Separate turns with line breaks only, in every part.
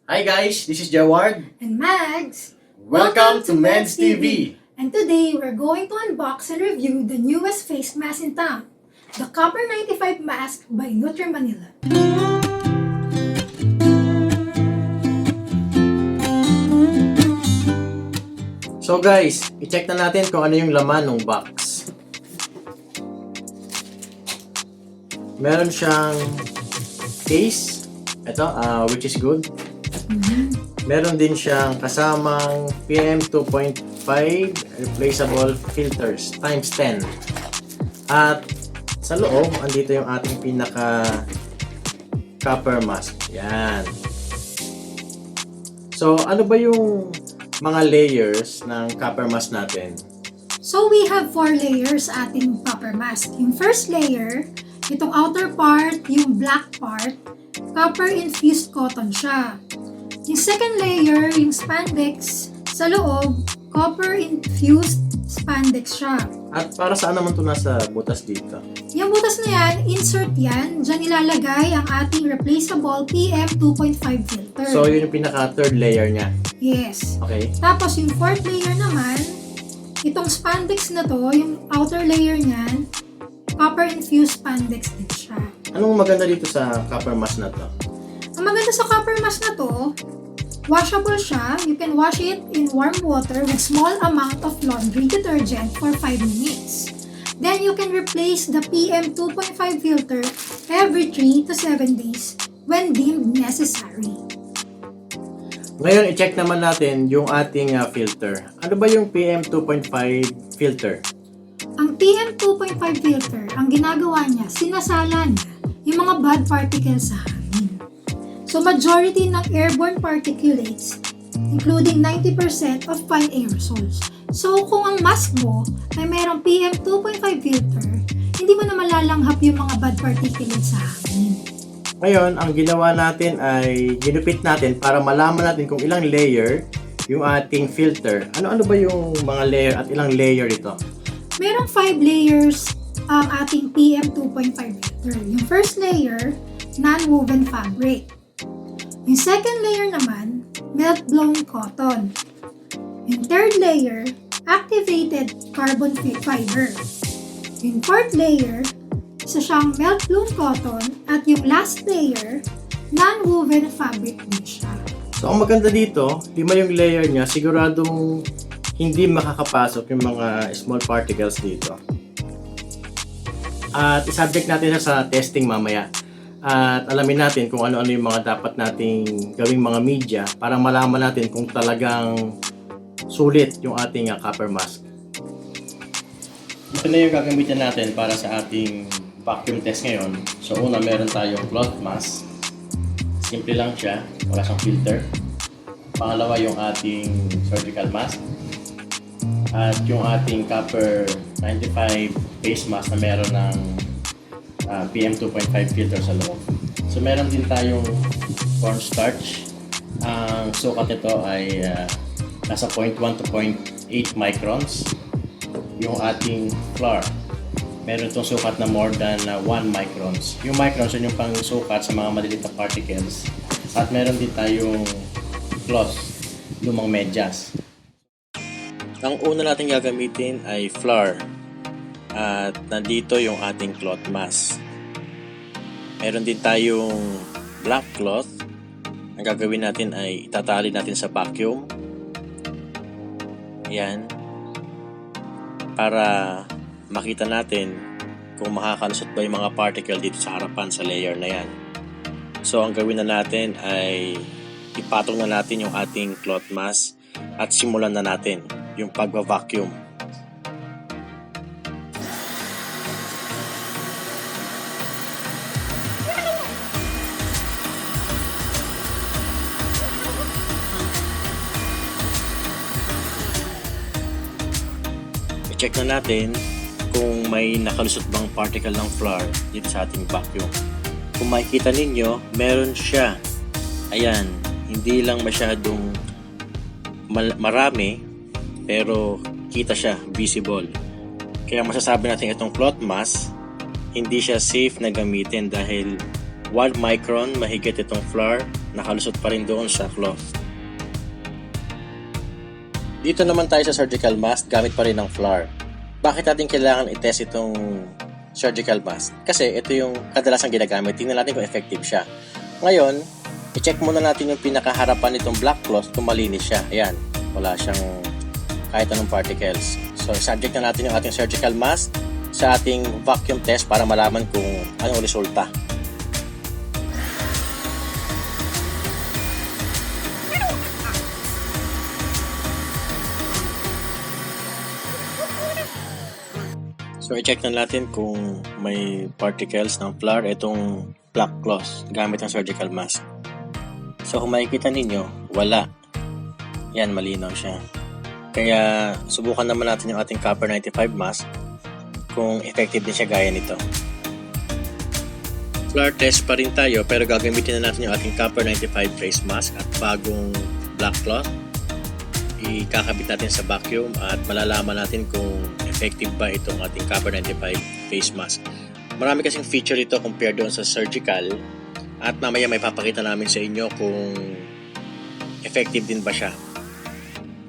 Hi guys, this is Jaward.
And Mags.
Welcome to MendzTV.
And today we're going to unbox and review the newest face mask in town, the Copper 95 mask by Nutrimanila.
So guys, i-check na natin kung ano yung laman ng box. Meron siyang case, ito, which is good. Meron din siyang kasamang PM 2.5 replaceable filters times 10. At sa loob, andito yung ating pinaka copper mask. Yan. So, ano ba yung mga layers ng copper mask natin?
So we have 4 layers sa ating copper mask. Yung first layer, itong outer part, yung black part, copper infused cotton siya. Yung second layer, yung spandex, sa loob, copper infused spandex siya.
At para saan naman ito nasa butas dito?
Yung butas na yan, insert yan. Diyan ilalagay ang ating replaceable PM 2.5 filter.
So, yun yung pinaka third layer niya.
Yes.
Okay.
Tapos yung fourth layer naman, itong spandex na to, yung outer layer niyan, copper infused spandex din siya.
Anong maganda dito sa copper mask na to?
Ang maganda sa copper mask na to, washable siya. You can wash it in warm water with small amount of laundry detergent for 5 minutes. Then you can replace the PM 2.5 filter every 3 to 7 days when deemed necessary.
Ngayon, i-check naman natin yung ating filter. Ano ba yung PM 2.5 filter?
Ang PM 2.5 filter, ang ginagawa niya, sinasala niya yung mga bad particles sa hangin. So majority ng airborne particulates, including 90% of fine aerosols. So kung ang mask mo ay mayroong PM 2.5 filter, hindi mo na malalanghap yung mga bad particulates sa hangin.
Ngayon, ang ginawa natin ay ginupit natin para malaman natin kung ilang layer yung ating filter. Ano-ano ba yung mga layer at ilang layer ito?
Merong 5 layers ang ating PM 2.5 filter. Yung first layer, non-woven fabric. Yung second layer naman, melt-blown cotton. Yung third layer, activated carbon fiber. Yung fourth layer, isa siyang melt-blown cotton. At yung last layer, non-woven fabric din siya.
So, ang maganda dito, 5 yung layer niya, siguradong hindi makakapasok yung mga small particles dito. At isubject natin siya sa testing mamaya. At alamin natin kung ano-ano yung mga dapat nating gawing mga media para malaman natin kung talagang sulit yung ating copper mask. Ito na yung gagamitin natin para sa ating vacuum test ngayon. So una, meron tayong cloth mask. Simple lang siya, wala siyang filter. Pangalawa, yung ating surgical mask. At yung ating copper 95 face mask na meron ng PM 2.5 filter sa loob. So meron din tayong cornstarch. Ang sukat nito ay nasa 0.1 to 0.8 microns. Yung ating flour, meron itong sukat na more than 1 microns. Yung microns yun yung pang sukat sa mga maliliit na particles. At meron din tayong cloth, lumang medyas. Ang una natin gagamitin ay flour. At nandito yung ating cloth mask. Meron din tayong black cloth. Ang gagawin natin ay itatali natin sa vacuum. Ayan. Para makita natin kung makakalusot ba yung mga particle dito sa harapan sa layer na yan. So ang gawin na natin ay ipatong na natin yung ating cloth mask at simulan na natin yung pagva-vacuum. I-check na natin kung may nakalusot bang particle ng flour dito sa ating vacuum. Kung makikita ninyo, meron siya. Ayan, hindi lang masyadong marami, pero kita siya, visible. Kaya masasabi natin itong cloth mask, hindi siya safe na gamitin dahil 1 micron mahigit itong flour nakalusot pa rin doon sa cloth. Dito naman tayo sa surgical mask, gamit pa rin ng flour. Bakit natin kailangan i-test itong surgical mask? Kasi ito yung kadalasang ginagamit. Tingnan natin kung effective siya. Ngayon, i-check muna natin yung pinakaharapan nitong black cloth kung malinis siya. Ayan, wala siyang kahit anong particles. So, subject na natin yung ating surgical mask sa ating vacuum test para malaman kung anong resulta. So, i-check na natin kung may particles ng flour itong black cloth gamit ng surgical mask. So, kung makikita ninyo, wala. Yan, malinaw siya. Kaya, subukan naman natin yung ating Copper 95 mask kung effective din siya gaya nito. Flour test pa rin tayo pero gagamitin na natin yung ating Copper 95 face mask at bagong black cloth. Ikakabit natin sa vacuum at malalaman natin kung effective ba itong ating Copper 95 face mask. Marami kasing feature ito compared doon sa surgical at mamaya may papakita namin sa inyo kung effective din ba siya.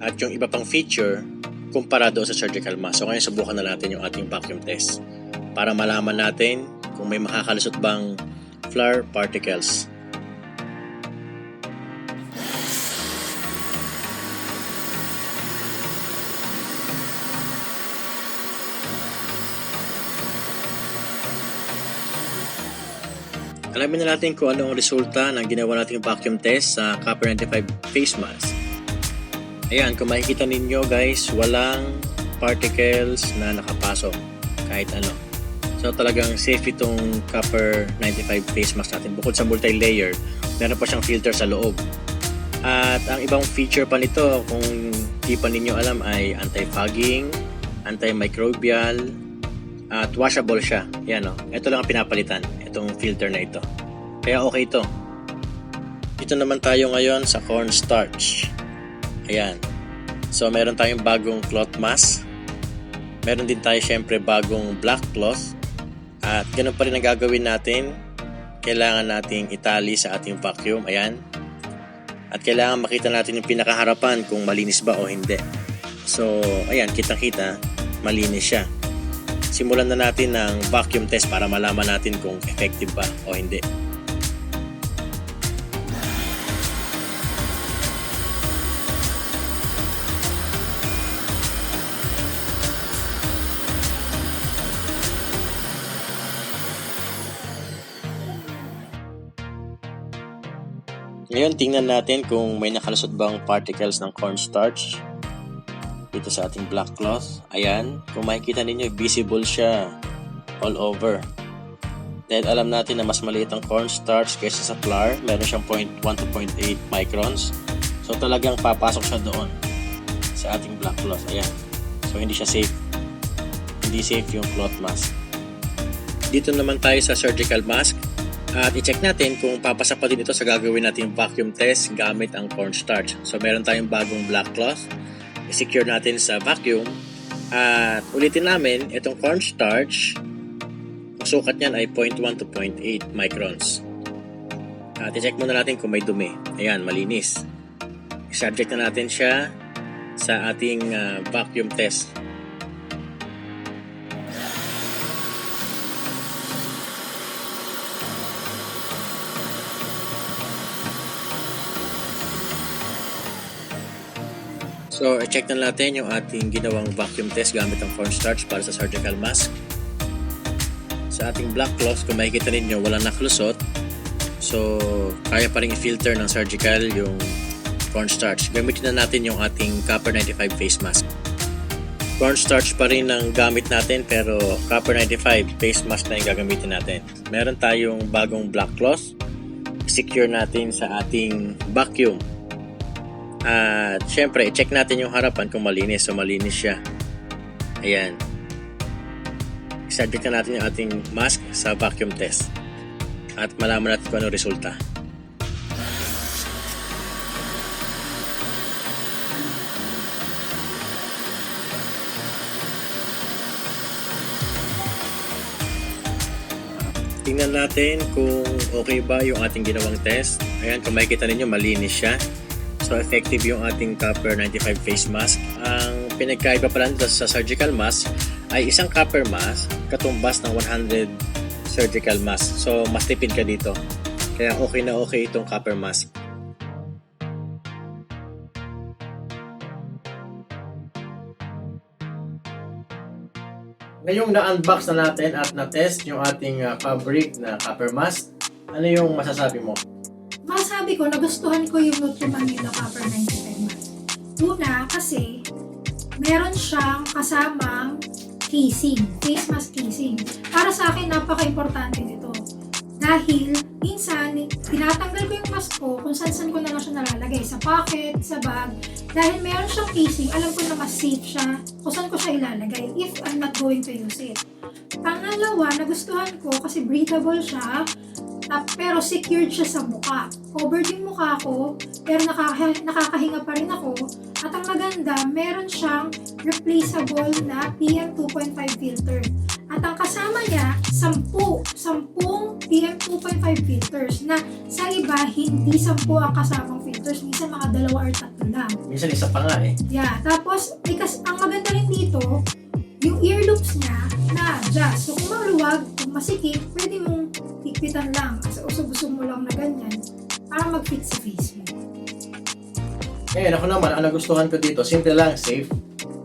At yung iba pang feature kumpara doon sa surgical mask. So ngayon subukan na natin yung ating vacuum test para malaman natin kung may makakalusot bang flour particles. Alamin na natin kung ano ang resulta ng ginawa nating vacuum test sa Copper 95 face mask. Ayan, kung makikita ninyo guys, walang particles na nakapasok kahit ano. So talagang safe itong Copper 95 face mask natin. Bukod sa multi-layer, meron pa siyang filter sa loob. At ang ibang feature pa nito, kung di pa ninyo alam, ay anti-fogging, antimicrobial, at washable siya. Yan o. Ito lang ang pinapalitan. Itong filter na ito. Kaya okay ito. Dito naman tayo ngayon sa cornstarch. Ayan. So meron tayong bagong cloth mask. Meron din tayo syempre bagong black cloth. At ganun pa rin ang gagawin natin. Kailangan nating itali sa ating vacuum. Ayan. At kailangan makita natin yung pinakaharapan kung malinis ba o hindi. So ayan, kitang-kita malinis siya. Simulan na natin ng vacuum test para malaman natin kung effective ba o hindi. Ngayon, tingnan natin kung may nakalusot bang particles ng cornstarch dito sa ating black cloth. Ayan, kung makikita ninyo, visible siya all over. Dahil alam natin na mas maliit ang cornstarch kaysa sa flour, meron siyang 0.1 to 0.8 microns. So talagang papasok siya doon sa ating black cloth. Ayan. So hindi siya safe. Hindi safe yung cloth mask. Dito naman tayo sa surgical mask. At i-check natin kung papasa pa din ito sa gagawin natin vacuum test gamit ang cornstarch. So meron tayong bagong black cloth. I-secure natin sa vacuum at ulitin namin itong cornstarch, ang sukat niyan ay 0.1 to 0.8 microns. At i-check muna natin kung may dumi. Ayan, malinis. I-subject na natin siya sa ating vacuum test. So, i-check na natin yung ating ginawang vacuum test gamit ang cornstarch para sa surgical mask. Sa ating black cloth, kung makikita ninyo, walang nakalusot. So, kaya pa rin i-filter ng surgical yung cornstarch. Gamitin na natin yung ating Copper 95 face mask. Cornstarch pa rin ang gamit natin pero Copper 95 face mask na yung gagamitin natin. Meron tayong bagong black cloth. I-secure natin sa ating vacuum. At syempre, i-check natin yung harapan kung malinis. So, malinis siya. Ayan. I-subject na natin yung ating mask sa vacuum test. At malaman natin kung ano resulta. tingnan natin kung okay ba yung ating ginawang test. Ayan, kung makikita ninyo, malinis siya. So, effective yung ating Copper 95 face mask. Ang pinagkaiba pala nito sa surgical mask ay isang copper mask katumbas ng 100 surgical mask. So, mas tipid ka dito. Kaya okay na okay itong copper mask. Ngayong na-unbox na natin at na-test yung ating fabric na copper mask, ano yung masasabi mo?
Masabi ko, nagustuhan ko yung Nutrimanila the Copper 95 mask. Una, kasi meron siyang kasamang casing, face mask casing. Para sa akin, napaka-importante nito. Dahil, minsan, tinatanggal ko yung mask ko kung saan ko na lang siya nalalagay. Sa pocket, sa bag. Dahil meron siyang casing, alam ko na mas safe siya kung saan ko siya ilalagay if I'm not going to use it. Pangalawa, nagustuhan ko kasi breathable siya, pero secured siya sa mukha. Covered yung mukha ko, pero nakakahinga pa rin ako. At ang maganda, meron siyang replaceable na PM2.5 filter. At ang kasama niya, 10 PM2.5 filters na sa iba, hindi 10 ang kasamang filters. Minsan mga 2 or 3 lang.
Minsan isa pa nga eh.
Yeah, tapos, ang maganda rin dito, yung earloops niya na adjust. So kung maluwag, kung masikip, pwede mong higpitan lang. Kasi usog-usog mo lang na ganyan para mag-fit sa face mo.
Ngayon ako naman, ang nagustuhan ko dito, simple lang, safe.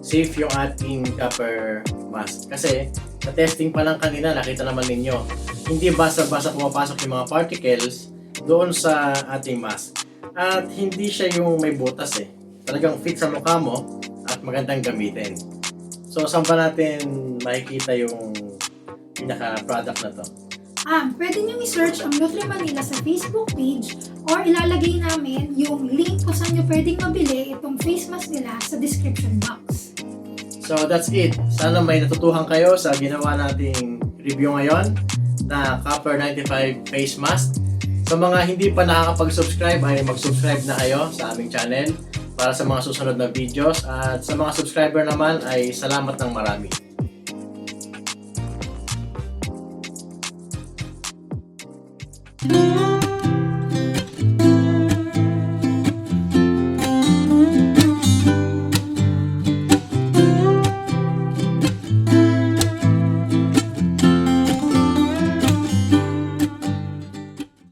Safe yung ating copper mask. Kasi sa testing pa lang kanina, nakita naman ninyo, hindi basta-basta pumapasok yung mga particles doon sa ating mask. At hindi siya yung may butas eh. Talagang fit sa mukha mo at magandang gamitin. So, saan ba natin makikita yung pinaka-product na to?
Pwede nyo i-search ang Nutrimanila sa Facebook page or ilalagay namin yung link kung saan nyo pwedeng mabili itong face mask nila sa description box.
So, that's it. Sana may natutuhan kayo sa ginawa nating review ngayon na Copper 95 face mask. Sa mga hindi pa nakakapag-subscribe ay mag-subscribe na kayo sa aming channel para sa mga susunod na videos. At sa mga subscriber naman ay salamat ng marami.
Mm-hmm.